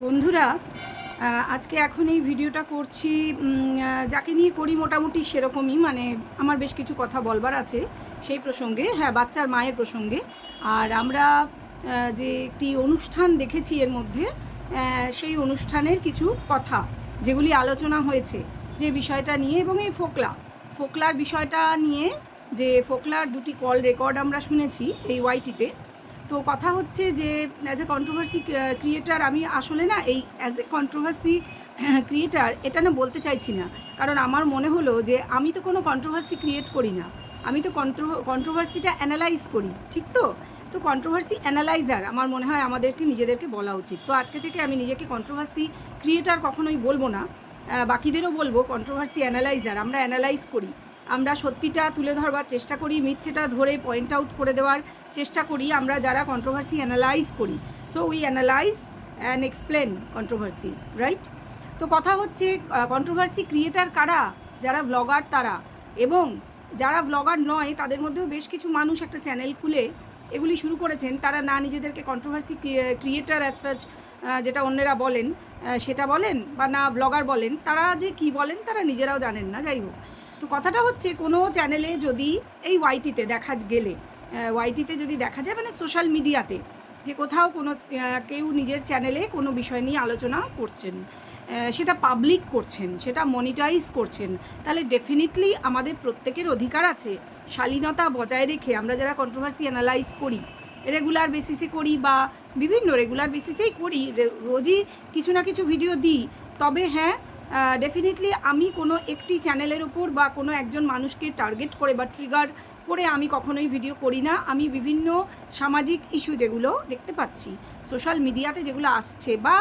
বন্ধুরা, আজকে এখন এই ভিডিওটা করছি যাকে নিয়ে করি মোটামুটি সেরকমই, মানে আমার বেশ কিছু কথা বলবার আছে সেই প্রসঙ্গে, হ্যাঁ, বাচ্চার মায়ের প্রসঙ্গে। আর আমরা যে একটি অনুষ্ঠান দেখেছি এর মধ্যে, সেই অনুষ্ঠানের কিছু কথা যেগুলি আলোচনা হয়েছে যে বিষয়টা নিয়ে, এবং এই ফোকলার বিষয়টা নিয়ে, যে ফোকলার দুটি কল রেকর্ড আমরা শুনেছি এই ওয়াইটিতে। তো কথা হচ্ছে যে অ্যাজ এ কন্ট্রোভার্সি ক্রিয়েটার, আমি আসলে না এই অ্যাজ এ কন্ট্রোভার্সি ক্রিয়েটার এটা না বলতে চাইছি না, কারণ আমার মনে হলো যে আমি তো কোনো কন্ট্রোভার্সি ক্রিয়েট করি না, আমি তো কন্ট্রোভার্সিটা অ্যানালাইজ করি, ঠিক তো? তো কন্ট্রোভার্সি অ্যানালাইজার আমার মনে হয় আমাদেরকে নিজেদেরকে বলা উচিত। তো আজকে থেকে আমি নিজেকে কন্ট্রোভার্সি ক্রিয়েটার কখনোই বলবো না, বাকিদেরও বলবো কন্ট্রোভার্সি অ্যানালাইজার। আমরা অ্যানালাইজ করি, আমরা সত্যিটা তুলে ধরবার চেষ্টা করি, মিথ্যেটা ধরে পয়েন্ট আউট করে দেওয়ার চেষ্টা করি আমরা যারা কন্ট্রোভার্সি অ্যানালাইজ করি। So we analyse and explain controversy, right? তো কথা হচ্ছে কন্ট্রোভার্সি ক্রিয়েটার কারা? যারা ব্লগার তারা, এবং যারা ব্লগার নয় তাদের মধ্যেও বেশ কিছু মানুষ একটা চ্যানেল খুলে এগুলি শুরু করেছেন। তারা না নিজেদেরকে কন্ট্রোভার্সি ক্রিয়েটার অ্যাজ সাচ, যেটা অন্যেরা বলেন সেটা বলেন, বা না ব্লগার বলেন, তারা যে কি বলেন তারা নিজেরাও জানেন না। যাই হোক, তো কথাটা হচ্ছে কোনো চ্যানেলে যদি এই ওয়াইটিতে দেখা গেলে, ওয়াইটিতে যদি দেখা যায়, মানে সোশ্যাল মিডিয়াতে যে কোথাও কোনো কেউ নিজের চ্যানেলে কোনো বিষয় নিয়ে আলোচনা করছেন, সেটা পাবলিক করছেন, সেটা মনিটাইজ করছেন, তাহলে ডেফিনেটলি আমাদের প্রত্যেকের অধিকার আছে শালীনতা বজায় রেখে, আমরা যারা কন্ট্রোভার্সি অ্যানালাইজ করি, রেগুলার বেসিসে করি বা বিভিন্ন রেগুলার বেসিসেই করি, রোজই কিছু না কিছু ভিডিও দিই, তবে হ্যাঁ, ডেফিনেটলি আমি কোনো একটি চ্যানেলের উপর বা কোনো একজন মানুষকে টার্গেট করে বা ট্রিগার করে আমি কখনোই ভিডিও করি না। আমি বিভিন্ন সামাজিক ইস্যু যেগুলো দেখতে পাচ্ছি সোশ্যাল মিডিয়াতে, যেগুলো আসছে, বা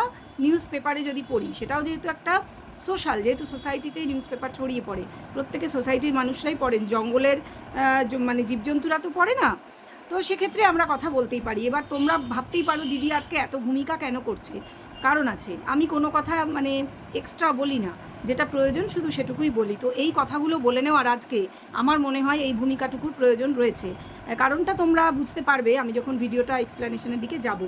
নিউজ পেপারে যদি পড়ি, সেটাও যেহেতু একটা সোশ্যাল, যেহেতু সোসাইটিতে নিউজ পেপার ছড়িয়ে পড়ে, প্রত্যেকে সোসাইটির মানুষরাই পড়েন, জঙ্গলের মানে জীবজন্তুরা তো পড়ে না। তো সেক্ষেত্রে আমরা কথা বলতেই পারি। এবার তোমরা ভাবতেই পারো দিদি আজকে এত ভূমিকা কেন করছে? কারণ আছে, আমি কোনো কথা মানে এক্সট্রা বলি না, যেটা প্রয়োজন শুধু সেটুকুই বলি। তো এই কথাগুলো বলে নেওয়ার আজকে আমার মনে হয় এই ভূমিকাটুকুর প্রয়োজন রয়েছে। কারণটা তোমরা বুঝতে পারবে আমি যখন ভিডিওটা এক্সপ্লেনেশনের দিকে যাব।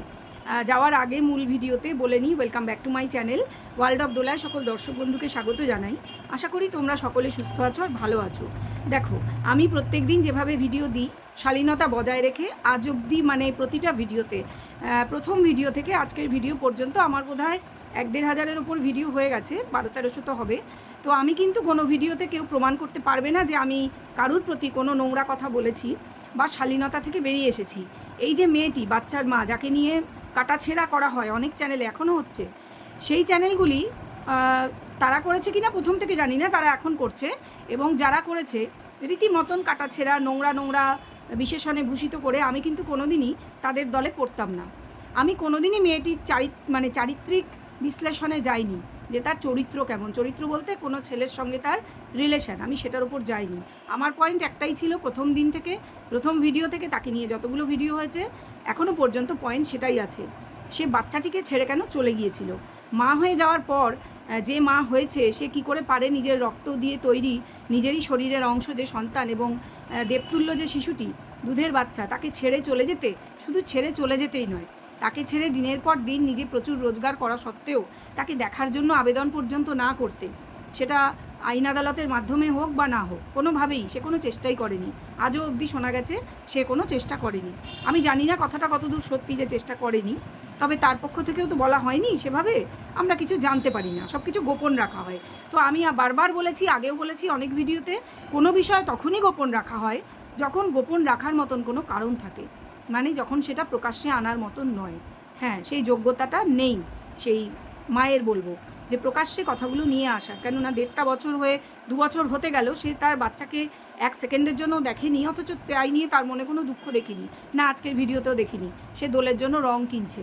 যাওয়ার আগে মূল ভিডিওতে বলে নিই, welcome back to my channel world of দোলায় সকল দর্শক বন্ধুকে স্বাগত জানাই। আশা করি তোমরা সকলে সুস্থ আছো আর ভালো আছো। দেখো, আমি প্রত্যেক দিন যেভাবে ভিডিও দিই শালীনতা বজায় রেখে, আজ অবধি মানে প্রতিটা ভিডিওতে, প্রথম ভিডিও থেকে আজকের ভিডিও পর্যন্ত আমার বোধহয় 1-1.5 হাজারের ওপর ভিডিও হয়ে গেছে, 1200-1300 তো হবে। তো আমি কিন্তু কোনো ভিডিওতে কেউ প্রমাণ করতে পারবে না যে আমি কারুর প্রতি কোনো নোংরা কথা বলেছি বা শালীনতা থেকে বেরিয়ে এসেছি। এই যে মেয়েটি, বাচ্চার মা, যাকে নিয়ে কাটাছেঁড়া করা হয় অনেক চ্যানেলে, এখনও হচ্ছে, সেই চ্যানেলগুলি তারা করেছে কিনা প্রথম থেকে জানি না, তারা এখন করছে, এবং যারা করেছে রীতিমতন কাটাছেঁড়া নোংরা বিশেষণে ভূষিত করে আমি কিন্তু কোনোদিনই তাদের দলে পড়তাম না। আমি কোনোদিনই মেয়েটির চারিত্রিক বিশ্লেষণে যাইনি, যে তার চরিত্র কেমন, চরিত্র বলতে কোনো ছেলের সঙ্গে তার রিলেশন, আমি সেটার উপর যাইনি। আমার পয়েন্ট একটাই ছিল প্রথম দিন থেকে, প্রথম ভিডিও থেকে তাকে নিয়ে যতগুলো ভিডিও হয়েছে এখনও পর্যন্ত পয়েন্ট সেটাই আছে। সে বাচ্চাটিকে ছেড়ে কেন চলে গিয়েছিল? মা হয়ে যাওয়ার পর যে মা হয়েছে সে কি করে পারে নিজের রক্ত দিয়ে তৈরি, নিজেরই শরীরের অংশ যে সন্তান এবং দেবতুল্য যে শিশুটি, দুধের বাচ্চা, তাকে ছেড়ে চলে যেতে, শুধু ছেড়ে চলে যেতেই নয়, তাকে ছেড়ে দিনের পর দিন নিজে প্রচুর রোজগার করা সত্ত্বেও তাকে দেখার জন্য আবেদন পর্যন্ত না করতে, সেটা আইন আদালতের মাধ্যমে হোক বা না হোক, কোনোভাবেই সে কোনো চেষ্টাই করেনি। আজও অবধি শোনা গেছে সে কোনো চেষ্টা করেনি। আমি জানি না কথাটা কতদূর সত্যি যে চেষ্টা করেনি, তবে তার পক্ষ থেকেও তো বলা হয়নি সেভাবে, আমরা কিছু জানতে পারি না, সব কিছু গোপন রাখা হয়। তো আমি বারবার বলেছি, আগেও বলেছি অনেক ভিডিওতে, কোনো বিষয় তখনই গোপন রাখা হয় যখন গোপন রাখার মতন কোনো কারণ থাকে, মানে যখন সেটা প্রকাশ্যে আনার মতন নয়। হ্যাঁ, সেই যোগ্যতাটা নেই সেই মায়ের, বলবো যে প্রকাশ্যে কথাগুলো নিয়ে আসার। কেননা 1.5 বছর হয়ে 2 বছর হতে গেল, সে তার বাচ্চাকে 1 সেকেন্ডের জন্য দেখেনি, অথচ তাই নিয়ে তার মনে কোনো দুঃখ দেখিনি না, আজকের ভিডিওতেও দেখিনি সে দোলের জন্য রং কিনছে।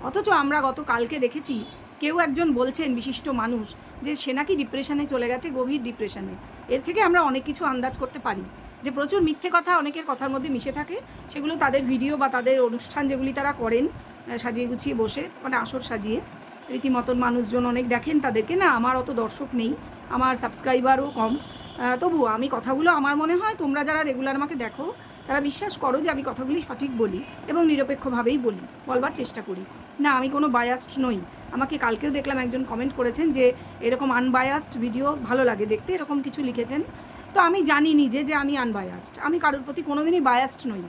অথচ আমরা গতকালকে দেখেছি কেউ একজন বলছেন, বিশিষ্ট মানুষ, যে সে নাকি ডিপ্রেশনে চলে গেছে, গভীর ডিপ্রেশনে। এর থেকে আমরা অনেক কিছু আন্দাজ করতে পারি, যে প্রচুর মিথ্যে কথা অনেকের কথার মধ্যে মিশে থাকে, সেগুলো তাদের ভিডিও বা তাদের অনুষ্ঠান যেগুলি তারা করেন সাজিয়ে গুছিয়ে বসে, মানে আসর সাজিয়ে রীতিমতন মানুষজন অনেক দেখেন তাদেরকে। না, আমার অত দর্শক নেই, আমার সাবস্ক্রাইবারও কম, তবুও আমি কথাগুলো আমার মনে হয় তোমরা যারা রেগুলার আমাকে দেখো তারা বিশ্বাস করো যে আমি কথাগুলি সঠিক বলি এবং নিরপেক্ষভাবেই বলবার চেষ্টা করি। না, আমি কোনো বায়াসড নই, আমাকে কালকেও দেখলাম একজন কমেন্ট করেছেন যে এরকম আনবায়াসড ভিডিও ভালো লাগে দেখতে, এরকম কিছু লিখেছেন। তো আমি জানি নিজে যে আমি আনবায়াসড, আমি কারোর প্রতি কোনোদিনই বায়াসড নই।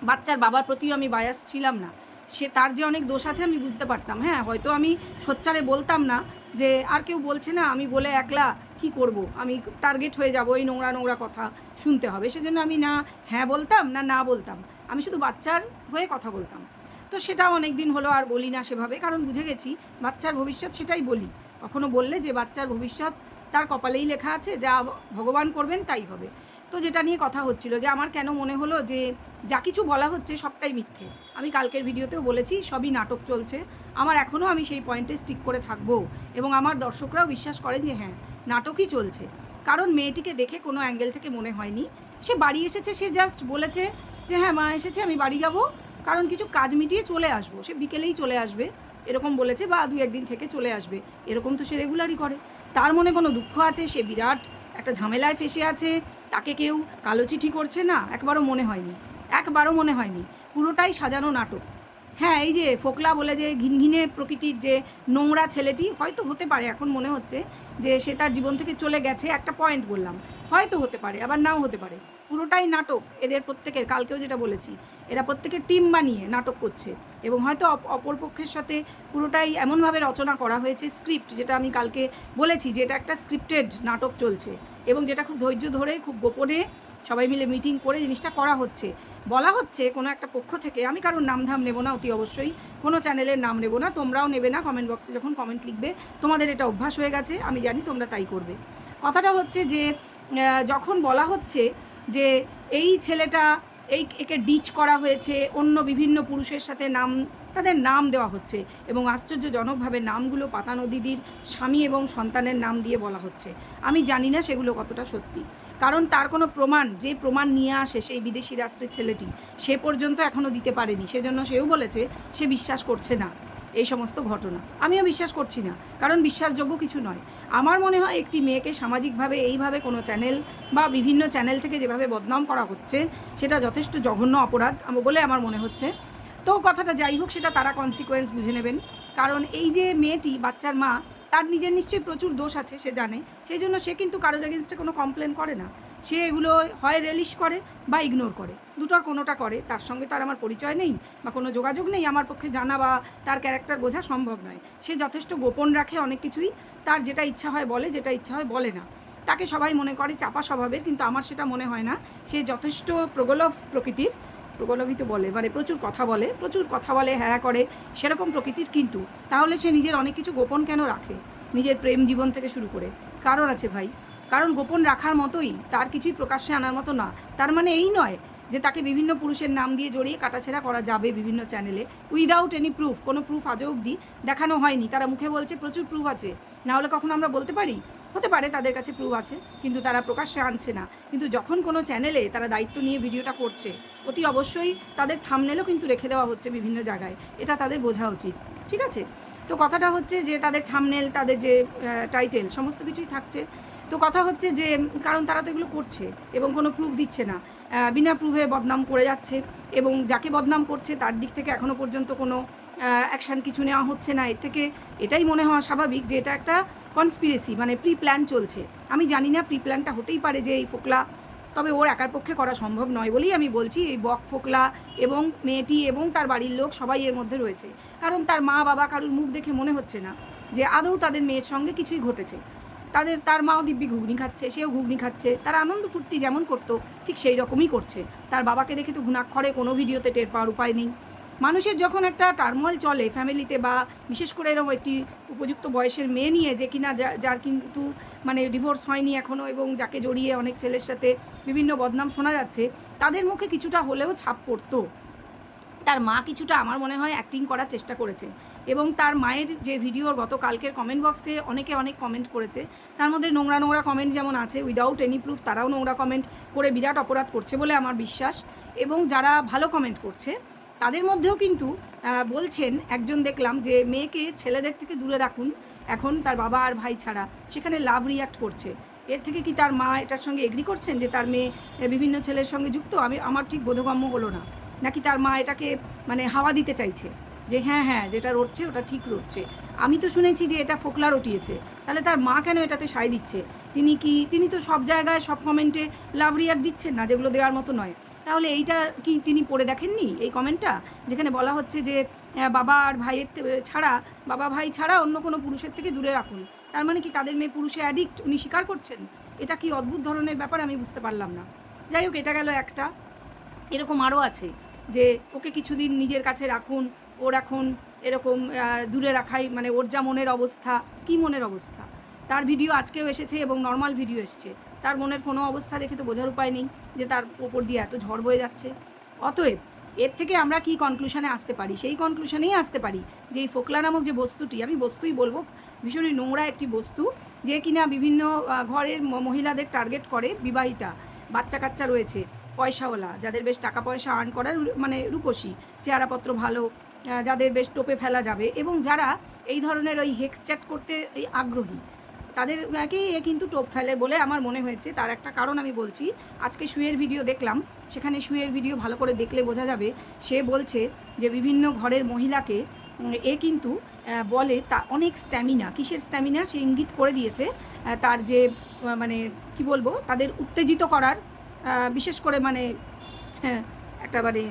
বাচ্চার বাবার প্রতিও আমি বায়াসড ছিলাম না। সে তার যে অনেক দোষ আছে আমি বুঝতে পারতাম, হ্যাঁ হয়তো আমি সোচ্চারে বলতাম না যে আর কেউ বলছে না, আমি বলে একলা কি করব, আমি টার্গেট হয়ে যাব, এই নোংরা নোংরা কথা শুনতে হবে, সেজন্য আমি না হ্যাঁ বলতাম না না বলতাম, আমি শুধু বাচ্চার হয়ে কথা বলতাম। তো সেটাও অনেক দিন হলো আর বলি না সেভাবে, কারণ বুঝে গেছি বাচ্চার ভবিষ্যৎ সেটাই বলি। কখনো বললে যে বাচ্চার ভবিষ্যৎ তার কপালেই লেখা আছে, যা ভগবান করবেন তাই হবে। তো যেটা নিয়ে কথা হচ্ছিল যে আমার কেন মনে হলো যে যা কিছু বলা হচ্ছে সবটাই মিথ্যে। আমি কালকের ভিডিওতেও বলেছি সবই নাটক চলছে। আমার এখনও আমি সেই পয়েন্টে স্টিক করে থাকবো, এবং আমার দর্শকরাও বিশ্বাস করেন যে হ্যাঁ নাটকই চলছে। কারণ মেয়েটিকে দেখে কোনো অ্যাঙ্গেল থেকে মনে হয়নি সে বাড়ি এসেছে, সে জাস্ট বলেছে যে হ্যাঁ মা এসেছে, আমি বাড়ি যাব, কারণ কিছু কাজ মিটিয়ে চলে আসবো, সে বিকেলেই চলে আসবে এরকম বলেছে, বা 2-1 দিন থেকে চলে আসবে, এরকম তো সে রেগুলারই করে। তার মনে কোনো দুঃখ আছে, সে বিরাট একটা ঝামেলায় ফেসে আছে, তাকে কেউ কালো চিঠি করছে না, একবারও মনে হয়নি, একবারও মনে হয়নি। পুরোটাই সাজানো নাটক। হ্যাঁ এই যে ফোকলা বলে যে ঘিনঘিনে প্রকৃতির যে নোংরা ছেলেটি, হয়তো হতে পারে, এখন মনে হচ্ছে যে সে তার জীবন থেকে চলে গেছে, একটা পয়েন্ট বললাম, হয়তো হতে পারে আবার নাও হতে পারে। পুরোটাই নাটক এদের প্রত্যেকের, কালকেও যেটা বলেছি এরা প্রত্যেকের টিম বানিয়ে নাটক করছে, এবং হয়তো অপর পক্ষের সাথে পুরোটাই এমনভাবে রচনা করা হয়েছে, স্ক্রিপ্ট, যেটা আমি কালকে বলেছি যে এটা একটা স্ক্রিপ্টেড নাটক চলছে, এবং যেটা খুব ধৈর্য ধরে খুব গোপনে সবাই মিলে মিটিং করে জিনিসটা করা হচ্ছে। বলা হচ্ছে কোনো একটা পক্ষ থেকে, আমি কারোর নাম ধাম নেব না, অতি অবশ্যই কোনো চ্যানেলের নাম নেব না, তোমরাও নেবে না, কমেন্ট বক্সে যখন কমেন্ট লিখবে তোমাদের এটা অভ্যাস হয়ে গেছে, আমি জানি তোমরা তাই করবে। কথাটা হচ্ছে যে যখন বলা হচ্ছে যে এই ছেলেটা একে ডিচ করা হয়েছে, অন্য বিভিন্ন পুরুষের সাথে তাদের নাম দেওয়া হচ্ছে, এবং আশ্চর্যজনকভাবে নামগুলো পাতানো দিদির স্বামী এবং সন্তানের নাম দিয়ে বলা হচ্ছে। আমি জানি না সেগুলো কতটা সত্যি, কারণ তার কোনো প্রমাণ, যে প্রমাণ নিয়ে আসে সেই বিদেশি রাষ্ট্রের ছেলেটি, সে পর্যন্ত এখনও দিতে পারেনি, সেজন্য সেও বলেছে সে বিশ্বাস করছে না এই সমস্ত ঘটনা। আমিও বিশ্বাস করছি না, কারণ বিশ্বাসযোগ্য কিছু নয়। আমার মনে হয় একটি মেয়েকে সামাজিকভাবে এইভাবে কোনো চ্যানেল বা বিভিন্ন চ্যানেল থেকে যেভাবে বদনাম করা হচ্ছে সেটা যথেষ্ট জঘন্য অপরাধ বলে আমার মনে হচ্ছে। তো কথাটা যাই হোক, সেটা তারা কনসিকোয়েন্স বুঝে নেবেন, কারণ এই যে মেয়েটি, বাচ্চার মা, তার নিজের নিশ্চয়ই প্রচুর দোষ আছে, সে জানে, সেই জন্য সে কিন্তু কারোর এগেনস্টে কোনো কমপ্লেন করে না, সে এগুলো হয় রেলিশ করে বা ইগনোর করে, দুটোর কোনোটা করে। তার সঙ্গে তার আমার পরিচয় নেই বা কোনো যোগাযোগ নেই, আমার পক্ষে জানা বা তার ক্যারেক্টার বোঝা সম্ভব নয়। সে যথেষ্ট গোপন রাখে অনেক কিছুই, তার যেটা ইচ্ছা হয় বলে, যেটা ইচ্ছা হয় বলে না। তাকে সবাই মনে করে চাপা স্বভাবের, কিন্তু আমার সেটা মনে হয় না। সে যথেষ্ট প্রগলভ প্রকৃতির, প্রগলভিত বলে মানে প্রচুর কথা বলে, হ্যাঁ করে, সেরকম প্রকৃতির। কিন্তু তাহলে সে নিজের অনেক কিছু গোপন কেন রাখে, নিজের প্রেম জীবন থেকে শুরু করে? কারণ আছে ভাই, কারণ গোপন রাখার মতোই, তার কিছুই প্রকাশ্যে আনার মতো না। তার মানে এই নয় যে তাকে বিভিন্ন পুরুষের নাম দিয়ে জড়িয়ে কাটাছেড়া করা যাবে বিভিন্ন চ্যানেলে উইদাউট এনি প্রুফ। কোনো প্রুফ আজও অবধি দেখানো হয়নি। তারা মুখে বলছে প্রচুর প্রুফ আছে, না হলে কখনো আমরা বলতে পারি? হতে পারে তাদের কাছে প্রুফ আছে, কিন্তু তারা প্রকাশ্যে আনছে না। কিন্তু যখন কোনো চ্যানেলে তারা দায়িত্ব নিয়ে ভিডিওটা করছে, অতি অবশ্যই তাদের থাম্বনেলও কিন্তু রেখে দেওয়া হচ্ছে বিভিন্ন জায়গায়, এটা তাদের বোঝা উচিত, ঠিক আছে? তো কথাটা হচ্ছে যে তাদের থাম্বনেল, তাদের যে টাইটেল, সমস্ত কিছুই থাকছে। তো কথা হচ্ছে যে কারণ তারা তো এগুলো করছে এবং কোনো প্রুফ দিচ্ছে না, বিনা প্রুফে বদনাম করে যাচ্ছে, এবং যাকে বদনাম করছে তার দিক থেকে এখনও পর্যন্ত কোনো অ্যাকশান কিছু নেওয়া হচ্ছে না। এর থেকে এটাই মনে হওয়া স্বাভাবিক যে এটা একটা কনস্পিরেসি, মানে প্রি প্ল্যান চলছে। আমি জানি না প্রি প্ল্যানটা হতেই পারে যে এই ফোকলা, তবে ওর একার পক্ষে করা সম্ভব নয় বলেই আমি বলছি, এই বক ফোকলা এবং মেয়েটি এবং তার বাড়ির লোক সবাই এর মধ্যে রয়েছে। কারণ তার মা বাবা কারুর মুখ দেখে মনে হচ্ছে না যে আদৌ তাদের মেয়ের সঙ্গে কিছুই ঘটেছে। তার মাও দিব্যি ঘুগনি খাচ্ছে, সেও ঘুগনি খাচ্ছে, তারা আনন্দ ফুর্তি যেমন করতো ঠিক সেই রকমই করছে। তার বাবাকে দেখে তো ঘুণাক্ষরে কোনো ভিডিওতে টের পাওয়ার উপায় নেই। মানুষের যখন একটা টার্মোয়েল চলে ফ্যামিলিতে, বা বিশেষ করে এরকম একটি উপযুক্ত বয়সের মেয়ে নিয়ে, যে কিনা যার কিন্তু মানে ডিভোর্স হয়নি এখনও, এবং যাকে জড়িয়ে অনেক ছেলের সাথে বিভিন্ন বদনাম শোনা যাচ্ছে, তাদের মুখে কিছুটা হলেও ছাপ পড়তো। তার মা কিছুটা আমার মনে হয় অ্যাক্টিং করার চেষ্টা করেছে, এবং তার মায়ের যে ভিডিওর গতকালকের কমেন্ট বক্সে অনেকে অনেক কমেন্ট করেছে, তার মধ্যে নোংরা নোংরা কমেন্ট যেমন আছে, উইদাউট এনি প্রুফ তারাও নোংরা কমেন্ট করে বিরাট অপরাধ করছে বলে আমার বিশ্বাস। এবং যারা ভালো কমেন্ট করছে তাদের মধ্যেও কিন্তু বলছেন, একজন দেখলাম যে মেয়েকে ছেলেদের থেকে দূরে রাখুন এখন, তার বাবা আর ভাই ছাড়া, সেখানে লাভ রিয়াক্ট করছে। এর থেকে কি তার মা এটার সঙ্গে এগ্রি করছেন যে তার মেয়ে বিভিন্ন ছেলের সঙ্গে যুক্ত? আমার ঠিক বোধগম্য হলো না। নাকি তার মা এটাকে মানে হাওয়া দিতে চাইছে যে হ্যাঁ হ্যাঁ যেটা রটছে ওটা ঠিক রটছে? আমি তো শুনেছি যে এটা ফোকলা রটিয়েছে, তাহলে তার মা কেন এটাতে সায় দিচ্ছে? তিনি তো সব জায়গায় সব কমেন্টে লাভ রিয়াক্ট দিচ্ছেন না, যেগুলো দেওয়ার মতো নয়। তাহলে এইটা কি তিনি পড়ে দেখেননি এই কমেন্টটা, যেখানে বলা হচ্ছে যে বাবা আর ভাইয়ের বাবা ভাই ছাড়া অন্য কোনো পুরুষের থেকে দূরে রাখুন? তার মানে কি তাদের মেয়ে পুরুষে অ্যাডিক্ট উনি স্বীকার করছেন? এটা কি অদ্ভুত ধরনের ব্যাপার, আমি বুঝতে পারলাম না। যাই হোক, এটা গেল একটা। এরকম আরও আছে যে ওকে কিছুদিন নিজের কাছে রাখুন, ওর এখন এরকম দূরে রাখাই মানে ওর যা মনের অবস্থা। কি মনের অবস্থা? তার ভিডিও আজকেও এসেছে এবং নর্মাল ভিডিও এসছে, তার মনের কোনো অবস্থা দেখে তো বোঝার উপায় নেই যে তার ওপর দিয়ে এত ঝড় বয়ে যাচ্ছে। অতএব এর থেকে আমরা কি কনক্লুশনে আসতে পারি? সেই কনক্লুশনেই আসতে পারি যে এই ফোকলা নামক যে বস্তুটি, আমি বস্তুই বলবো, ভীষণই নোংরা একটি বস্তু, যে কিনা বিভিন্ন ঘরের মহিলাদের টার্গেট করে। বিবাহিতা, বাচ্চা কাচ্চা রয়েছে, পয়সাওয়ালা, যাদের বেশ টাকা পয়সা আর্ন করার মানে রূপসী, চেহারাপত্র ভালো, যাদের বেশ টোপে ফেলা যাবে, এবং যারা এই ধরনের ওই হেক্স চ্যাট করতে এই আগ্রহী, তাদেরকেই এ কিন্তু টোপ ফেলে বলে আমার মনে হয়েছে। তার একটা কারণ আমি বলছি। আজকে শুয়ের ভিডিও দেখলাম, সেখানে শুয়ের ভিডিও ভালো করে দেখলে বোঝা যাবে। সে বলছে যে বিভিন্ন ঘরের মহিলাকে এ কিন্তু বলে তা অনেক স্ট্যামিনা, কিসের স্ট্যামিনা সে ইঙ্গিত করে দিয়েছে। তার যে মানে কি বলবো, তাদের উত্তেজিত করার, বিশেষ করে মানে হ্যাঁ একটা মানে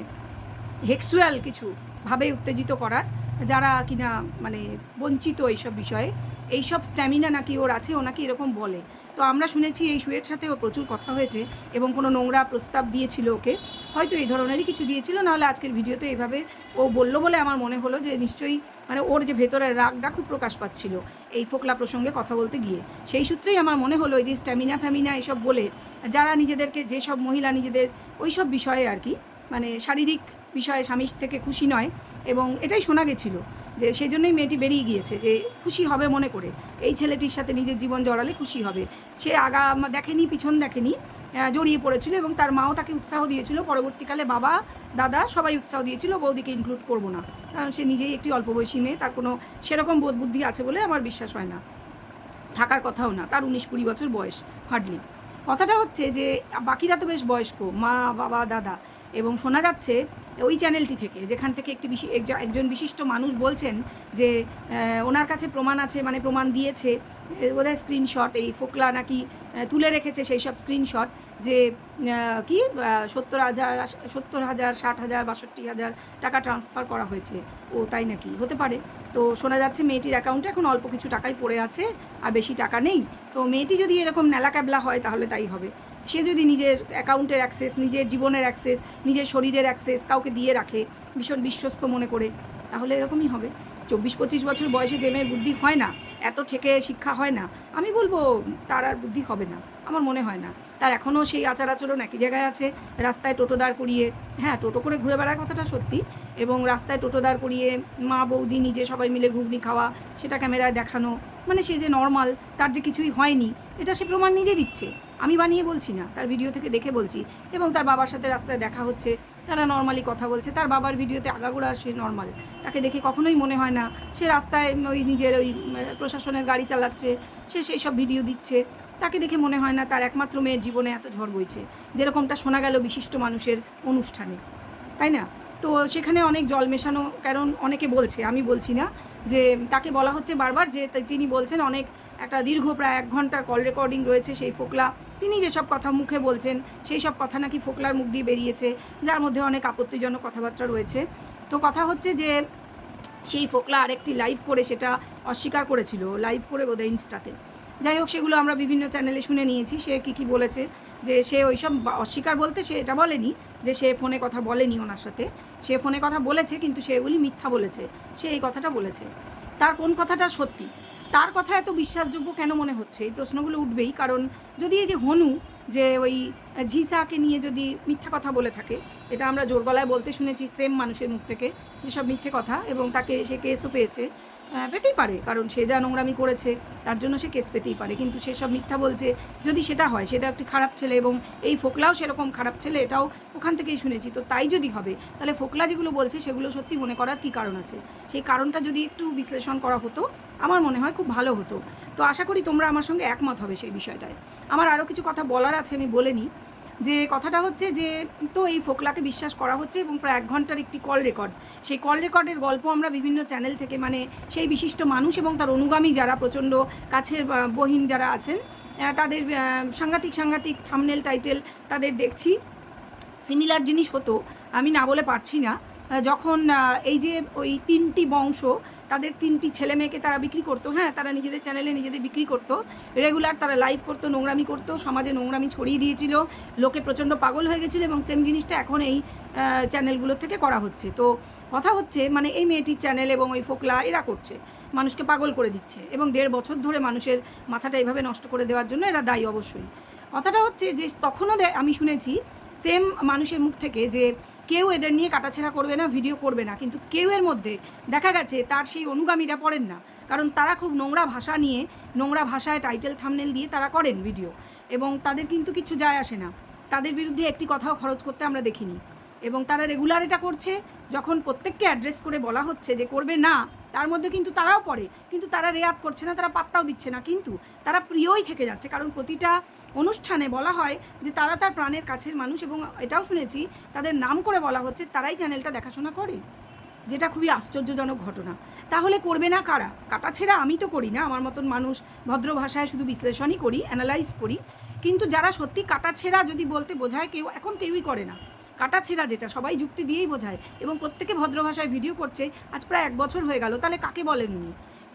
হেক্সুয়াল কিছু ভাবে উত্তেজিত করার, যারা কিনা মানে বঞ্চিত এইসব বিষয়ে, এইসব স্ট্যামিনা নাকি ওর আছে, ও নাকি এরকম বলে। তো আমরা শুনেছি এই শুয়ের সাথে ওর প্রচুর কথা হয়েছে এবং কোনো নোংরা প্রস্তাব দিয়েছিল ওকে, হয়তো এই ধরনেরই কিছু দিয়েছিল, নাহলে আজকের ভিডিওতে এইভাবে ও বললো বলে আমার মনে হলো যে নিশ্চয়ই মানে ওর যে ভেতরের রাগটা খুব প্রকাশ পাচ্ছিল এই ফোকলা প্রসঙ্গে কথা বলতে গিয়ে। সেই সূত্রেই আমার মনে হলো এই যে স্ট্যামিনা ফ্যামিনা এসব বলে, যারা নিজেদেরকে, যেসব মহিলা নিজেদের ওই সব বিষয়ে আর কি মানে শারীরিক বিষয়ে স্বামীর থেকে খুশি নয়, এবং এটাই শোনা গেছিলো যে সেই জন্যই মেয়েটি বেরিয়ে গিয়েছে, যে খুশি হবে মনে করে এই ছেলেটির সাথে নিজের জীবন জড়ালে খুশি হবে। সে আগা দেখেনি, পিছন দেখেনি, জড়িয়ে পড়েছিল, এবং তার মাও তাকে উৎসাহ দিয়েছিল। পরবর্তীকালে বাবা, দাদা সবাই উৎসাহ দিয়েছিল, বৌদিকে ইনক্লুড করবো না, কারণ সে নিজেই একটি অল্প বয়সী মেয়ে, তার কোনো সেরকম বোধ বুদ্ধি আছে বলে আমার বিশ্বাস হয় না, থাকার কথাও না। তার 19-20 বছর বয়স হার্ডলি। কথাটা হচ্ছে যে বাকিরা তো বেশ বয়স্ক, মা, বাবা, দাদা, এবং শোনা যাচ্ছে ওই চ্যানেলটি থেকে, যেখান থেকে একজন বিশিষ্ট মানুষ বলছেন যে ওনার কাছে প্রমাণ আছে, মানে প্রমাণ দিয়েছে বোধহয় স্ক্রিনশট, এই ফোকলা নাকি তুলে রেখেছে সেই সব স্ক্রিনশট, যে কি 70,000, 60,000, 62,000 টাকা ট্রান্সফার করা হয়েছে। ও তাই নাকি? হতে পারে। তো শোনা যাচ্ছে মেয়েটির অ্যাকাউন্টে এখন অল্প কিছু টাকাই পড়ে আছে, আর বেশি টাকা নেই। তো মেয়েটি যদি এরকম ন্যালা ক্যাবলা হয় তাহলে তাই হবে। সে যদি নিজের অ্যাকাউন্টের অ্যাক্সেস, নিজের জীবনের অ্যাক্সেস, নিজের শরীরের অ্যাক্সেস কাউকে দিয়ে রাখে ভীষণ বিশ্বস্ত মনে করে, তাহলে এরকমই হবে। 24-25 বছর বয়সে যে মেয়ের বুদ্ধি হয় না, এত ঠেকে শিক্ষা হয় না, আমি বলবো তার আর বুদ্ধি হবে না, আমার মনে হয় না। তার এখনও সেই আচার আচরণ একই জায়গায় আছে। রাস্তায় টোটো দাঁড় করিয়ে, হ্যাঁ টোটো করে ঘুরে বেড়ার কথাটা সত্যি, এবং রাস্তায় টোটো দাঁড় করিয়ে মা, বৌদি, নিজে সবাই মিলে ঘুগনি খাওয়া, সেটা ক্যামেরায় দেখানো, মানে সে যে নর্মাল, তার যে কিছুই হয়নি, এটা সে প্রমাণ নিজে দিচ্ছে। আমি বানিয়ে বলছি না, তার ভিডিও থেকে দেখে বলছি। এবং তার বাবার সাথে রাস্তায় দেখা হচ্ছে, তারা নর্মালি কথা বলছে, তার বাবার ভিডিওতে আগাগোড়া সে নর্মাল, তাকে দেখে কখনোই মনে হয় না সে রাস্তায় ওই নিজের ওই প্রশাসনের গাড়ি চালাচ্ছে, সে সেই সব ভিডিও দিচ্ছে। তাকে দেখে মনে হয় না তার একমাত্র মেয়ের জীবনে এত ঝড় বইছে, যেরকমটা শোনা গেল বিশিষ্ট মানুষের অনুষ্ঠানে, তাই না? তো সেখানে অনেক জল মেশানো, কারণ অনেকে বলছে, আমি বলছি না, যে তাকে বলা হচ্ছে বারবার যে তিনি বলছেন অনেক একটা দীর্ঘ প্রায় 1 ঘন্টার কল রেকর্ডিং রয়েছে সেই ফোকলা, তিনি যেসব কথা মুখে বলছেন সেই সব কথা নাকি ফোকলার মুখ দিয়ে বেরিয়েছে, যার মধ্যে অনেক আপত্তিজনক কথাবার্তা রয়েছে। তো কথা হচ্ছে যে সেই ফোকলা আরেকটি লাইভ করে সেটা অস্বীকার করেছিল, লাইভ করে বোধহয় ইনস্টাতে। যাই হোক, সেগুলো আমরা বিভিন্ন চ্যানেলে শুনে নিয়েছি সে কী বলেছে, যে সে ওইসব অস্বীকার বলতে সে এটা বলেনি যে সে ফোনে কথা বলেনি ওনার সাথে, সে ফোনে কথা বলেছে, কিন্তু সে এগুলি মিথ্যা বলেছে, সে এই কথাটা বলেছে। তার কোন কথাটা সত্যি, তার কথা এত বিশ্বাসযোগ্য কেন মনে হচ্ছে, এই প্রশ্নগুলো উঠবেই। কারণ যদি এই যে হনু, যে ওই ঝিসাকে নিয়ে যদি মিথ্যা কথা বলে থাকে, এটা আমরা জোর গলায় বলতে শুনেছি সেম মানুষের মুখ থেকে, যেসব মিথ্যে কথা, এবং তাকে সে কেসও পেয়েছে, পেতেই পারে, কারণ সে যা নোংরামি করেছে তার জন্য সে কেস পেতেই পারে, কিন্তু সেসব মিথ্যা বলছে। যদি সেটা হয়, সেটা একটি খারাপ ছেলে, এবং এই ফোকলাও সেরকম খারাপ ছেলে, এটাও ওখান থেকেই শুনেছি। তো তাই যদি হবে, তাহলে ফোকলা যেগুলো বলছে সেগুলো সত্যি মনে করার কী কারণ আছে? সেই কারণটা যদি একটু বিশ্লেষণ করা হতো, আমার মনে হয় খুব ভালো হতো। তো আশা করি তোমরা আমার সঙ্গে একমত হবে সেই বিষয়টায়। আমার আরও কিছু কথা বলার আছে, আমি বলে নিই। যে কথাটা হচ্ছে যে তো এই ফোকলাকে বিশ্বাস করা হচ্ছে এবং প্রায় 1 ঘন্টার একটি কল রেকর্ড, সেই কল রেকর্ডের গল্প আমরা বিভিন্ন চ্যানেল থেকে মানে সেই বিশিষ্ট মানুষ এবং তার অনুগামী যারা প্রচণ্ড কাছের বহিন যারা আছেন তাদের সাংঘাতিক থাম্বনেল টাইটেল তাদের দেখছি। সিমিলার জিনিস হতো, আমি না বলে পারছি না, যখন এই যে ওই 3টি বংশ তাদের 3টি ছেলে মেয়েকে তারা বিক্রি করতো, হ্যাঁ তারা নিজেদের চ্যানেলে নিজেদের বিক্রি করতো, রেগুলার তারা লাইভ করতো, নোংরামি করতো, সমাজে নোংরামি ছড়িয়ে দিয়েছিল, লোকে প্রচণ্ড পাগল হয়ে গেছিলো এবং সেম জিনিসটা এখন এই চ্যানেলগুলোর থেকে করা হচ্ছে। তো কথা হচ্ছে মানে এই মেয়েটির চ্যানেল এবং ওই ফোকলা এরা করছে, মানুষকে পাগল করে দিচ্ছে এবং 1.5 বছর ধরে মানুষের মাথাটা এইভাবে নষ্ট করে দেওয়ার জন্য এরা দায়ী অবশ্যই। কথাটা হচ্ছে যে তখনও আমি শুনেছি সেম মানুষের মুখ থেকে যে কেউ এদের নিয়ে কাটাছেঁড়া করবে না, ভিডিও করবে না, কিন্তু কেউ এর মধ্যে দেখা গেছে তার সেই অনুগামীরা পড়েন না, কারণ তারা খুব নোংরা ভাষা নিয়ে নোংরা ভাষায় টাইটেল থাম্বনেল দিয়ে তারা করেন ভিডিও এবং তাদের কিন্তু কিছু যায় আসে না, তাদের বিরুদ্ধে একটি কথাও খরচ করতে আমরা দেখিনি এবং তারা রেগুলার এটা করছে। যখন প্রত্যেককে অ্যাড্রেস করে বলা হচ্ছে যে করবে না, তার মধ্যে কিন্তু তারাও পড়ে, কিন্তু তারা রেয়াত করছে না, তারা পাত্তাও দিচ্ছে না, কিন্তু তারা প্রিয়ই থেকে যাচ্ছে, কারণ প্রতিটা অনুষ্ঠানে বলা হয় যে তারা তার প্রাণের কাছের মানুষ এবং এটাও শুনেছি তাদের নাম করে বলা হচ্ছে তারাই চ্যানেলটা দেখাশোনা করে, যেটা খুবই আশ্চর্যজনক ঘটনা। তাহলে করবে না কারা? কাটাছেঁড়া আমি তো করি না, আমার মতন মানুষ ভদ্র ভাষায় শুধু বিশ্লেষণই করি, অ্যানালাইজ করি, কিন্তু যারা সত্যি কাটাছেঁড়া যদি বলতে বোঝায় কেউ এখন কেউই করে না, কাটাছেঁড়া যেটা সবাই যুক্তি দিয়েই বোঝায় এবং প্রত্যেকে ভদ্র ভাষায় ভিডিও করছে, আজ প্রায় 1 বছর হয়ে গেল। তাহলে কাকে বলেন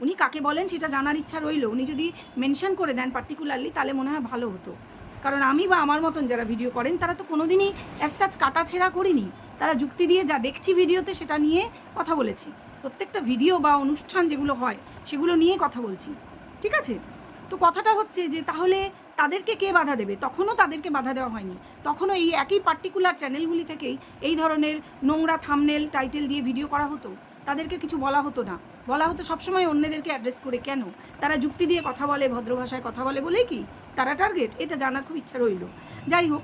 উনি কাকে বলেন সেটা জানার ইচ্ছা রইল, উনি যদি মেনশন করে দেন পার্টিকুলারলি তাহলে মনে হয় ভালো হতো, কারণ আমি বা আমার মতন যারা ভিডিও করেন তারা তো কোনোদিনই অ্যাজ সাচ কাটাছেঁড়া করিনি, তারা যুক্তি দিয়ে যা দেখছি ভিডিওতে সেটা নিয়ে কথা বলেছি, প্রত্যেকটা ভিডিও বা অনুষ্ঠান যেগুলো হয় সেগুলো নিয়ে কথা বলছি, ঠিক আছে? তো কথাটা হচ্ছে যে তাহলে তাদেরকে কে বাধা দেবে? তখনও তাদেরকে বাধা দেওয়া হয়নি, তখনও এই একই পার্টিকুলার চ্যানেলগুলি থেকেই এই ধরনের নোংরা থাম্বনেল টাইটেল দিয়ে ভিডিও করা হতো, তাদেরকে কিছু বলা হতো না, বলা হতো সবসময় অন্যদেরকে অ্যাড্রেস করে। কেন? তারা যুক্তি দিয়ে কথা বলে, ভদ্র ভাষায় কথা বলে বলেই কি তারা টার্গেট? এটা জানার খুব ইচ্ছা রইল। যাই হোক,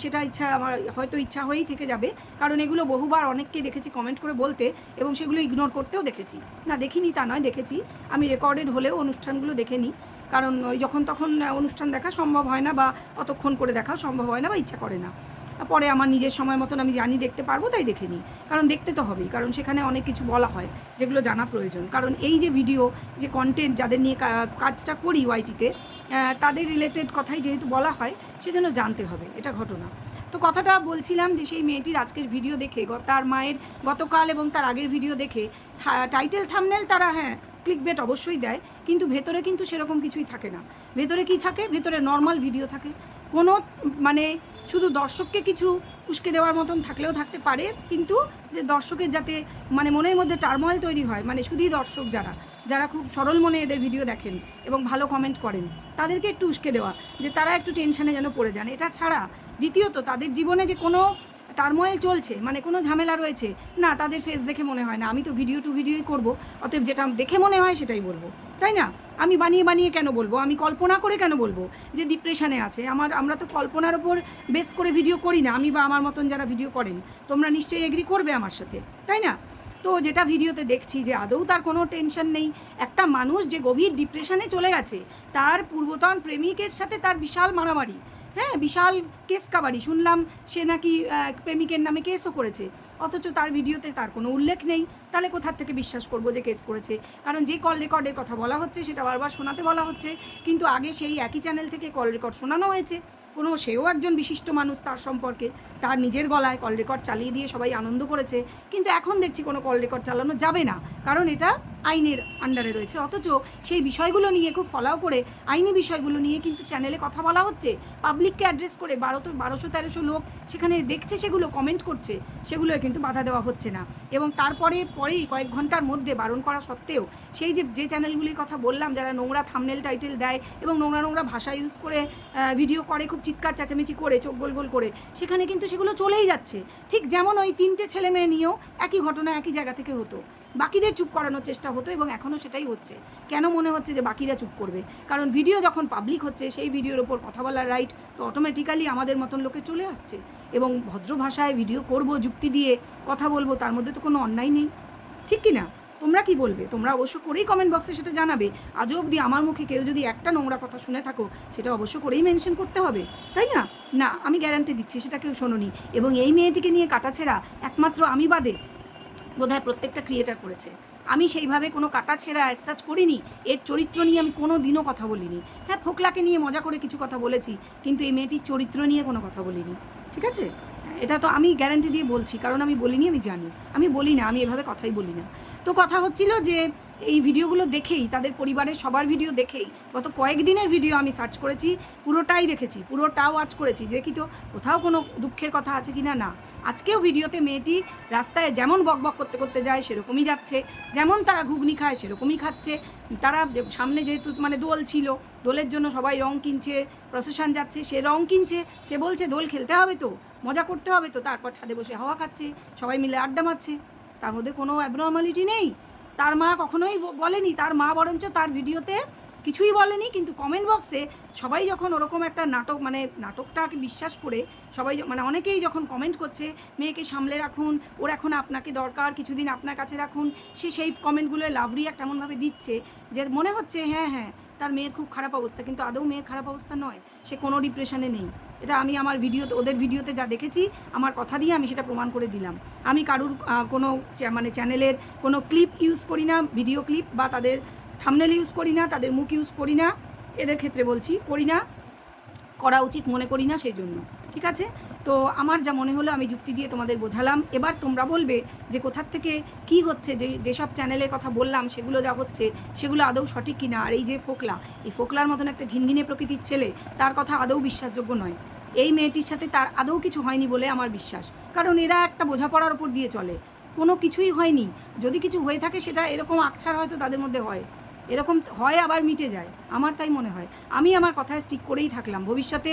সেটা ইচ্ছা আমার হয়তো ইচ্ছা হয়েই থেকে যাবে, কারণ এগুলো বহুবার অনেককে দেখেছি কমেন্ট করে বলতে এবং সেগুলো ইগনোর করতেও দেখেছি, না দেখিনি তা নয়, দেখেছি, আমি রেকর্ডেড হলেও অনুষ্ঠানগুলো দেখে নিই, কারণ ওই যখন তখন অনুষ্ঠান দেখা সম্ভব হয় না বা অতক্ষণ করে দেখাও সম্ভব হয় না বা ইচ্ছা করে না, পরে আমার নিজের সময় মতন আমি জানি দেখতে পারবো তাই দেখে নিই, কারণ দেখতে তো হবেই, কারণ সেখানে অনেক কিছু বলা হয় যেগুলো জানা প্রয়োজন, কারণ এই যে ভিডিও যে কন্টেন্ট যাদের নিয়ে কাজটা করি ওয়াইটিতে তাদের রিলেটেড কথাই যেহেতু বলা হয় সেজন্য জানতে হবে, এটা ঘটনা। তো কথাটা বলছিলাম যে সেই মেয়েটির আজকের ভিডিও দেখে তার মায়ের গতকাল এবং তার আগের ভিডিও দেখে টাইটেল থাম্বনেল তারা হ্যাঁ ক্লিকবেট অবশ্যই দেয়, কিন্তু ভেতরে কিন্তু সেরকম কিছুই থাকে না। ভেতরে কি থাকে? ভেতরে নর্মাল ভিডিও থাকে, কোনো মানে শুধু দর্শককে কিছু উস্কে দেওয়ার মতন থাকলেও থাকতে পারে, কিন্তু যে দর্শকের যাতে মানে মনের মধ্যে টার্মোয়েল তৈরি হয়, মানে শুধুই দর্শক যারা খুব সরল মনে এদের ভিডিও দেখেন এবং ভালো কমেন্ট করেন তাদেরকে একটু উস্কে দেওয়া, যে তারা একটু টেনশানে যেন পড়ে যান, এটা ছাড়া দ্বিতীয়ত তাদের জীবনে যে কোনো টার্মোয়েল চলছে মানে কোনো ঝামেলা রয়েছে না, তাদের ফেস দেখে মনে হয় না। আমি তো ভিডিও টু ভিডিওই করব, অতএব যেটা দেখে মনে হয় সেটাই বলবো, তাই না? আমি বানিয়ে কেন বলবো? আমি কল্পনা করে কেন বলবো যে ডিপ্রেশনে আছে? আমরা তো কল্পনার ওপর বেস করে ভিডিও করি না, আমি বা আমার মতন যারা ভিডিও করেন, তোমরা নিশ্চয়ই এগ্রি করবে আমার সাথে, তাই না? তো যেটা ভিডিওতে দেখছি যে আদৌ তার কোনো টেনশন নেই, একটা মানুষ যে গভীর ডিপ্রেশনে চলে গেছে, তার পূর্বতন প্রেমিকের সাথে তার বিশাল মারামারি, হ্যাঁ বিশাল কেস কাবারি, শুনলাম সে নাকি প্রেমিকের নামে কেসও করেছে, অথচ তার ভিডিওতে তার কোনো উল্লেখ নেই। তাহলে কোথার থেকে বিশ্বাস করবো যে কেস করেছে? কারণ যে কল রেকর্ডের কথা বলা হচ্ছে সেটা বারবার শোনাতে বলা হচ্ছে, কিন্তু আগে সেই একই চ্যানেল থেকে কল রেকর্ড শোনানো হয়েছে, সেও একজন বিশিষ্ট মানুষ, তার সম্পর্কে তার নিজের গলায় কল রেকর্ড চালিয়ে দিয়ে সবাই আনন্দ করেছে, কিন্তু এখন দেখছি কোনো কল রেকর্ড চালানো যাবে না, কারণ এটা আইনের আন্ডারে রয়েছে। অথচ সেই বিষয়গুলো নিয়ে খুব ফলাও করে আইনি বিষয়গুলো নিয়ে কিন্তু চ্যানেলে কথা বলা হচ্ছে, পাবলিককে অ্যাড্রেস করে 1200-1300 লোক সেখানে দেখছে, সেগুলো কমেন্ট করছে, সেগুলো কিন্তু বাধা দেওয়া হচ্ছে না। এবং পরেই কয়েক ঘন্টার মধ্যে বারণ করা সত্ত্বেও সেই যে চ্যানেলগুলির কথা বললাম, যারা নোংরা থাম্বনেল টাইটেল দেয় এবং নোংরা ভাষা ইউজ করে ভিডিও করে, খুব চিৎকার চেঁচামেচি করে, চোখ গোল করে, সেখানে কিন্তু সেগুলো চলেই যাচ্ছে। ঠিক যেমন ওই 3টে ছেলে মেয়ে নিয়েও একই ঘটনা একই জায়গা থেকে হতো, বাকিদের চুপ করানোর চেষ্টা হতো এবং এখনও সেটাই হচ্ছে। কেন মনে হচ্ছে যে বাকিরা চুপ করবে? কারণ ভিডিও যখন পাবলিক হচ্ছে, সেই ভিডিওর ওপর কথা বলার রাইট তো অটোমেটিক্যালি আমাদের মতন লোকে চলে আসছে, এবং ভদ্র ভাষায় ভিডিও করব, যুক্তি দিয়ে কথা বলবো, তার মধ্যে তো কোনো অন্যায় নেই, ঠিক কি না? তো তোমরা কি বলবে? তোমরা অবশ্য করেই কমেন্ট বক্সে সেটা জানাবে। আজও অবধি আমার মুখে কেউ যদি একটা নোংরা কথা শুনে থাকো, সেটা অবশ্য করেই মেনশন করতে হবে, তাই না? না, আমি গ্যারান্টি দিচ্ছি সেটা কেউ শোনোনি। এবং এই মেয়েটিকে নিয়ে কাটাছেঁড়া একমাত্র আমি বাদে বোধহয় প্রত্যেকটা ক্রিয়েটার করেছে। আমি সেইভাবে কোনো কাটাছেঁড়া অ্যাসাচ করিনি। এর চরিত্র নিয়ে আমি কোনো দিনও কথা বলিনি। হ্যাঁ, ফোকলাকে নিয়ে মজা করে কিছু কথা বলেছি, কিন্তু এই মেয়েটির চরিত্র নিয়ে কোনো কথা বলিনি, ঠিক আছে? এটা তো আমি গ্যারান্টি দিয়ে বলছি, কারণ আমি বলিনি, আমি জানি। আমি বলি না, আমি এভাবে কথাই বলি না। তো কথা হচ্ছিল যে এই ভিডিওগুলো দেখেই, তাদের পরিবারের সবার ভিডিও দেখেই গত কয়েকদিনের ভিডিও আমি সার্চ করেছি, পুরোটাই দেখেছি, পুরোটাও ওয়াচ করেছি, যে কি তো কোথাও কোনো দুঃখের কথা আছে কি না। না, আজকেও ভিডিওতে মেয়েটি রাস্তায় যেমন বকবক করতে করতে যায় সেরকমই যাচ্ছে, যেমন তারা ঘুগনি খায় সেরকমই খাচ্ছে। তারা সামনে যেহেতু মানে দোল ছিল, দোলের জন্য সবাই রং কিনছে, প্রসেশন যাচ্ছে, সে রং কিনছে, সে বলছে দোল খেলতে হবে তো, মজা করতে হবে তো, তারপর ছাদে বসে হাওয়া খাচ্ছে, সবাই মিলে আড্ডা মারছে, তার মধ্যে কোনো অ্যাবনর্মালিটি নেই। তার মা কখনোই বলেনি, তার মা বরঞ্চ তার ভিডিওতে কিছুই বলেনি, কিন্তু কমেন্ট বক্সে সবাই যখন ওরকম একটা নাটক, মানে নাটকটাকে বিশ্বাস করে সবাই, মানে অনেকেই যখন কমেন্ট করছে মেয়েকে সামলে রাখুন, ওর এখন আপনাকে দরকার, কিছুদিন আপনার কাছে রাখুন, সে সেই কমেন্টগুলো লাভ রিয়াক্ট এমনভাবে দিচ্ছে যে মনে হচ্ছে হ্যাঁ হ্যাঁ তার মেয়ের খুব খারাপ অবস্থা, কিন্তু আদৌ মেয়ের খারাপ অবস্থা নয়, সে কোনো ডিপ্রেশনে নেই। এটা আমি আমার ভিডিওতে, ওদের ভিডিওতে যা দেখেছি, আমার কথা দিয়ে আমি সেটা প্রমাণ করে দিলাম। আমি কারুর কোনো মানে চ্যানেলের কোনো ক্লিপ ইউজ করি না, ভিডিও ক্লিপ, বা তাদের থাম্বনেল ইউজ করি না, তাদের মুখ ইউজ করি না, এদের ক্ষেত্রে বলছি করি না, করা উচিত মনে করি না, সেই জন্য, ঠিক আছে? তো আমার যা মনে হলো আমি যুক্তি দিয়ে তোমাদের বোঝালাম। এবার তোমরা বলবে যে কোথার থেকে কি হচ্ছে, যেসব চ্যানেলের কথা বললাম সেগুলো যা হচ্ছে সেগুলো আদৌ সঠিক কিনা। আর এই যে ফোকলা, এই ফোকলার মতন একটা ঘিনঘিনে প্রকৃতির ছেলে, তার কথা আদৌ বিশ্বাসযোগ্য নয়। এই মেয়েটির সাথে তার আদৌ কিছু হয়নি বলে আমার বিশ্বাস, কারণ এরা একটা বোঝাপড়ার উপর দিয়ে চলে, কোনো কিছুই হয়নি। যদি কিছু হয়ে থাকে সেটা এরকম আকছার হয়তো তাদের মধ্যে হয়, এরকম হয় আবার মিটে যায়, আমার তাই মনে হয়। আমি আমার কথায় স্টিক করেই থাকলাম। ভবিষ্যতে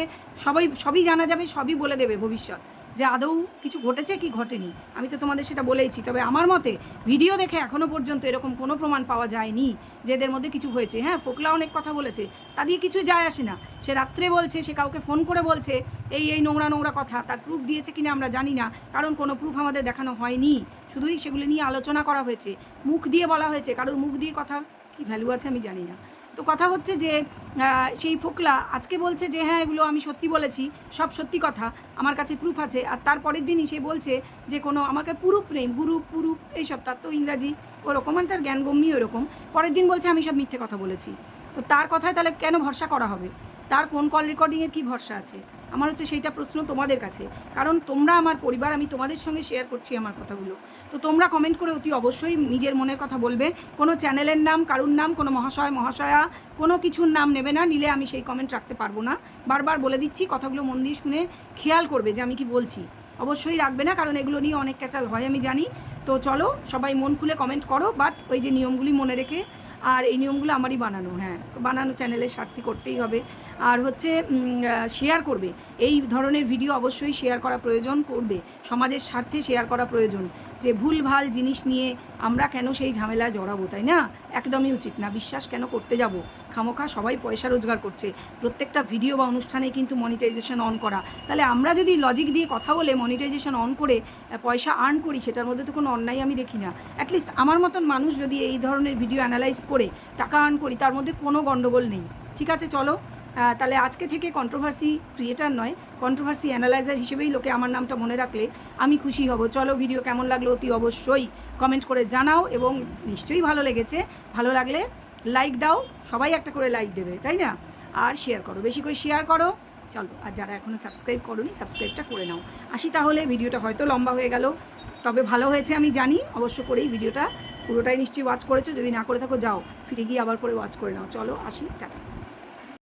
সবই জানা যাবে, সবই বলে দেবে ভবিষ্যৎ, যে আদৌ কিছু ঘটেছে কি ঘটেনি। আমি তো তোমাদের সেটা বলেইছি। তবে আমার মতে ভিডিও দেখে এখনও পর্যন্ত এরকম কোনো প্রমাণ পাওয়া যায়নি যে এদের মধ্যে কিছু হয়েছে। হ্যাঁ, ফোকলা অনেক কথা বলেছে, তা দিয়ে কিছুই যায় আসে না। সে রাত্রে বলছে, সে কাউকে ফোন করে বলছে এই নোংরা নোংরা কথা, তার প্রুফ দিয়েছে কিনা আমরা জানি না, কারণ কোনো প্রুফ আমাদের দেখানো হয়নি, শুধুই সেগুলি নিয়ে আলোচনা করা হয়েছে, মুখ দিয়ে বলা হয়েছে। কারোর মুখ দিয়ে কথা কি ভ্যালু আছে আমি জানি না। তো কথা হচ্ছে যে সেই ফোকলা আজকে বলছে যে হ্যাঁ এগুলো আমি সত্যি বলেছি, সব সত্যি কথা, আমার কাছে প্রুফ আছে। আর তারপরের দিনই সে বলছে যে কোনো আমাকে প্রুফ নেই, প্রুফ এইসব, তার তো ইংরাজি ওরকম, আর তার জ্ঞানগম্যি ওরকম। পরের দিন বলছে আমি সব মিথ্যে কথা বলেছি। তো তার কথায় তাহলে কেন ভরসা করা হবে? তার কোন কল রেকর্ডিংয়ের কী ভরসা আছে? আমার হচ্ছে সেইটা প্রশ্ন তোমাদের কাছে, কারণ তোমরা আমার পরিবার, আমি তোমাদের সঙ্গে শেয়ার করছি আমার কথাগুলো। তো তোমরা কমেন্ট করে অতি অবশ্যই নিজের মনের কথা বলবে। কোনো চ্যানেলের নাম, কারুর নাম, কোনো মহাশয় মহাশয়া কোনো কিছুর নাম নেবে না, নিলে আমি সেই কমেন্ট রাখতে পারবো না। বারবার বলে দিচ্ছি, কথাগুলো মন দিয়ে শুনে খেয়াল করবে যে আমি কি বলছি। অবশ্যই রাখবে না, কারণ এগুলো নিয়ে অনেক ক্যাচাল হয় আমি জানি। তো চলো সবাই মন খুলে কমেন্ট করো, বাট ওই যে নিয়মগুলি মনে রেখে। আর এই নিয়মগুলো আমারই বানানো, হ্যাঁ বানানো, চ্যানেলের স্বার্থে করতেই হবে। আর হচ্ছে শেয়ার করবে, এই ধরনের ভিডিও অবশ্যই শেয়ার করা প্রয়োজন, করবে সমাজের স্বার্থে শেয়ার করা প্রয়োজন। যে ভুলভাল জিনিস নিয়ে আমরা কেন সেই ঝামেলায় জড়াবো, তাই না? একদমই উচিত না। বিশ্বাস কেন করতে যাব খামোখা? সবাই পয়সা রোজগার করছে, প্রত্যেকটা ভিডিও বা অনুষ্ঠানে কিন্তু মনিটাইজেশন অন করা। তাহলে আমরা যদি লজিক দিয়ে কথা বলে মনিটাইজেশন অন করে পয়সা আর্ন করি, সেটার মধ্যে তো কোনো অন্যায় আমি দেখি না। অ্যাটলিস্ট আমার মতন মানুষ যদি এই ধরনের ভিডিও অ্যানালাইজ করে টাকা আর্ন করি, তার মধ্যে কোনো গণ্ডগোল নেই, ঠিক আছে? চলো তাহলে আজকে থেকে কন্ট্রোভার্সি ক্রিয়েটার নয়, কন্ট্রোভার্সি অ্যানালাইজার হিসেবেই লোকে আমার নামটা মনে রাখলে আমি খুশি হব। চলো, ভিডিও কেমন লাগলো অতি অবশ্যই কমেন্ট করে জানাও, এবং নিশ্চয়ই ভালো লেগেছে। ভালো লাগলে লাইক দাও, সবাই একটা করে লাইক দেবে, তাই না? আর শেয়ার করো, বেশি করে শেয়ার করো। চলো, আর যারা এখনও সাবস্ক্রাইব করোনি সাবস্ক্রাইবটা করে নাও। আসি তাহলে, ভিডিওটা হয়তো লম্বা হয়ে গেল, তবে ভালো হয়েছে আমি জানি। অবশ্য করেই ভিডিওটা পুরোটাই নিশ্চয়ই ওয়াচ করেছো, যদি না করে থাকো যাও ফিরে গিয়ে আবার করে ওয়াচ করে নাও। চলো আসি, টাটা।